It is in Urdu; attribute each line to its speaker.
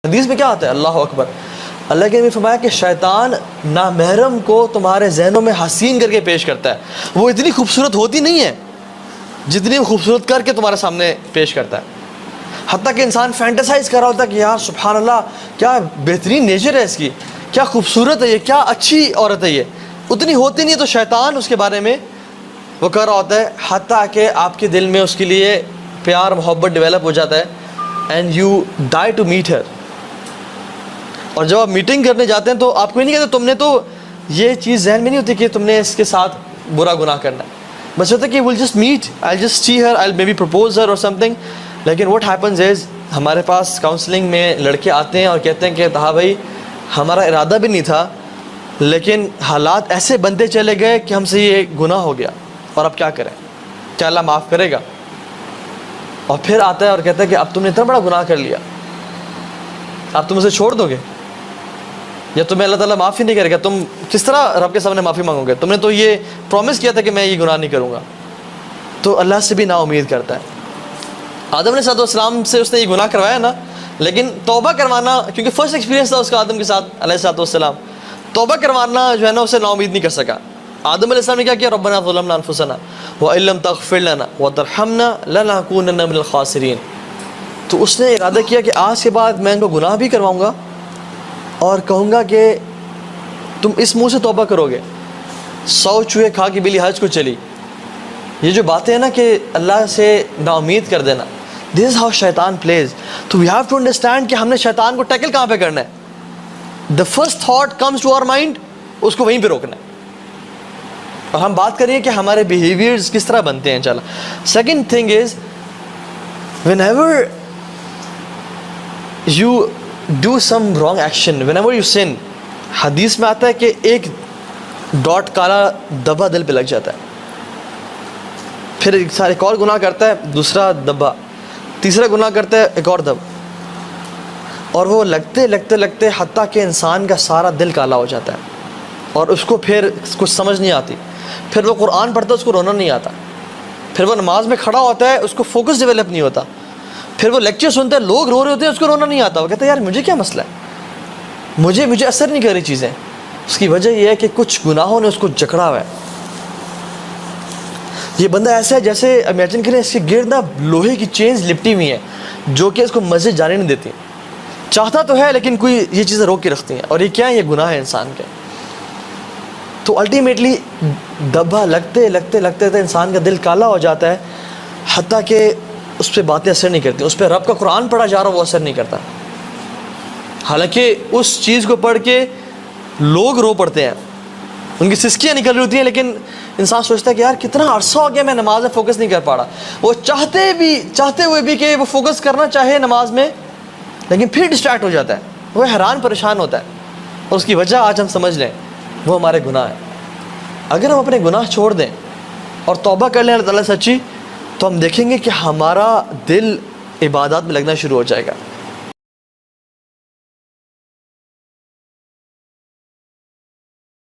Speaker 1: حدیث میں کیا آتا ہے؟ اللہ اکبر، اللہ کے نبی فرمایا کہ شیطان نامحرم کو تمہارے ذہنوں میں حسین کر کے پیش کرتا ہے. وہ اتنی خوبصورت ہوتی نہیں ہے جتنی خوبصورت کر کے تمہارے سامنے پیش کرتا ہے. حتیٰ کہ انسان فینٹیسائز کر رہا ہوتا ہے کہ یار سبحان اللہ کیا بہترین نیچر ہے اس کی، کیا خوبصورت ہے یہ، کیا اچھی عورت ہے یہ، اتنی ہوتی نہیں ہے. تو شیطان اس کے بارے میں وہ کر رہا ہوتا ہے، حتیٰ کہ آپ کے دل میں اس کے لیے پیار محبت ڈیولپ ہو جاتا ہے. And you die to meet her. اور جب آپ میٹنگ کرنے جاتے ہیں تو آپ کو نہیں کہتے تم نے تو یہ چیز ذہن میں نہیں ہوتی کہ تم نے اس کے ساتھ برا گناہ کرنا ہے. بس ہوتا ہے کہ will just meet, I just see her, I may be propose her اور سم تھنگ. لیکن واٹ ہیپنز از ہمارے پاس کاؤنسلنگ میں لڑکے آتے ہیں اور کہتے ہیں کہ ہاں بھائی ہمارا ارادہ بھی نہیں تھا لیکن حالات ایسے بنتے چلے گئے کہ ہم سے یہ گناہ ہو گیا اور اب کیا کریں، کیا اللہ معاف کرے گا؟ اور پھر آتا ہے اور کہتا ہے کہ اب تم نے اتنا بڑا گناہ کر لیا، اب تم اسے چھوڑ دو گے یا تمہیں اللہ تعالیٰ معافی نہیں کرے گا؟ تم کس طرح رب کے سامنے معافی مانگو گے؟ تم نے تو یہ پرومس کیا تھا کہ میں یہ گناہ نہیں کروں گا. تو اللہ سے بھی نا امید کرتا ہے. آدم علیہ السلام سے اس نے یہ گناہ کروایا نا، لیکن توبہ کروانا، کیونکہ فرسٹ ایکسپیرینس تھا اس کا آدم کے ساتھ علیہ السلام، توبہ کروانا جو ہے نا اسے نا امید نہیں کر سکا. آدم علیہ السلام نے کیا کیا؟ ربنا ظلمنا انفسنا وان لم تغفر لنا وترحمنا لنکونن من الخاسرین. تو اس نے ارادہ کیا کہ آج کے بعد میں ان کو گناہ بھی کرواؤں گا اور کہوں گا کہ تم اس منہ سے توبہ کرو گے. 100 چوہے کھا کے بلی حج کو چلی. یہ جو باتیں ہیں نا کہ اللہ سے نا امید کر دینا، دس از ہاؤ شیطان پلیز. تو وی ہیو ٹو انڈرسٹینڈ کہ ہم نے شیطان کو ٹیکل کہاں پہ کرنا ہے. The first thought comes to our mind, اس کو وہیں پہ روکنا ہے. اور ہم بات کریے کہ ہمارے بیہیویئرز کس طرح بنتے ہیں. چلا second thing is whenever you do some wrong action, whenever you sin, حدیث میں آتا ہے کہ ایک ڈاٹ کالا دبا دل پہ لگ جاتا ہے. پھر ایک اور گناہ کرتا ہے، دوسرا دبا، تیسرا گناہ کرتا ہے، ایک اور دب، اور وہ لگتے لگتے لگتے حتیٰ کہ انسان کا سارا دل کالا ہو جاتا ہے اور اس کو پھر کچھ سمجھ نہیں آتی. پھر وہ قرآن پڑھتا ہے اس کو رونا نہیں آتا. پھر وہ نماز میں کھڑا ہوتا ہے اس کو فوکس ڈیولپ نہیں ہوتا. پھر وہ لیکچر سنتا ہے، لوگ رو رہے ہوتے ہیں، اس کو رونا نہیں آتا. وہ کہتا ہے یار مجھے کیا مسئلہ ہے، مجھے اثر نہیں کر رہی چیزیں. اس کی وجہ یہ ہے کہ کچھ گناہوں نے اس کو جکڑا ہوا ہے. یہ بندہ ایسا ہے جیسے امیجن کریں اس کے گرد نا لوہے کی چینز لپٹی ہوئی ہیں جو کہ اس کو مسجد جانے نہیں دیتی. چاہتا تو ہے لیکن کوئی یہ چیزیں روک کے رکھتی ہیں. اور یہ کیا ہے؟ یہ گناہ ہے انسان کے. تو الٹیمیٹلی دبا لگتے لگتے لگتے انسان کا دل کالا ہو جاتا ہے، حتیٰ کہ اس پہ باتیں اثر نہیں کرتی. اس پہ رب کا قرآن پڑھا جا رہا وہ اثر نہیں کرتا، حالانکہ اس چیز کو پڑھ کے لوگ رو پڑتے ہیں، ان کی سسکیاں نکل رہی ہوتی ہیں، لیکن انسان سوچتا ہے کہ یار کتنا عرصہ ہو گیا میں نماز میں فوکس نہیں کر پا رہا. وہ چاہتے ہوئے بھی کہ وہ فوکس کرنا چاہے نماز میں، لیکن پھر ڈسٹریکٹ ہو جاتا ہے، وہ حیران پریشان ہوتا ہے. اور اس کی وجہ آج ہم سمجھ لیں وہ ہمارے گناہ ہیں. اگر ہم اپنے گناہ چھوڑ دیں اور توبہ کر لیں اللہ تعالیٰ سچی، تو ہم دیکھیں گے کہ ہمارا دل عبادات میں لگنا شروع ہو جائے گا.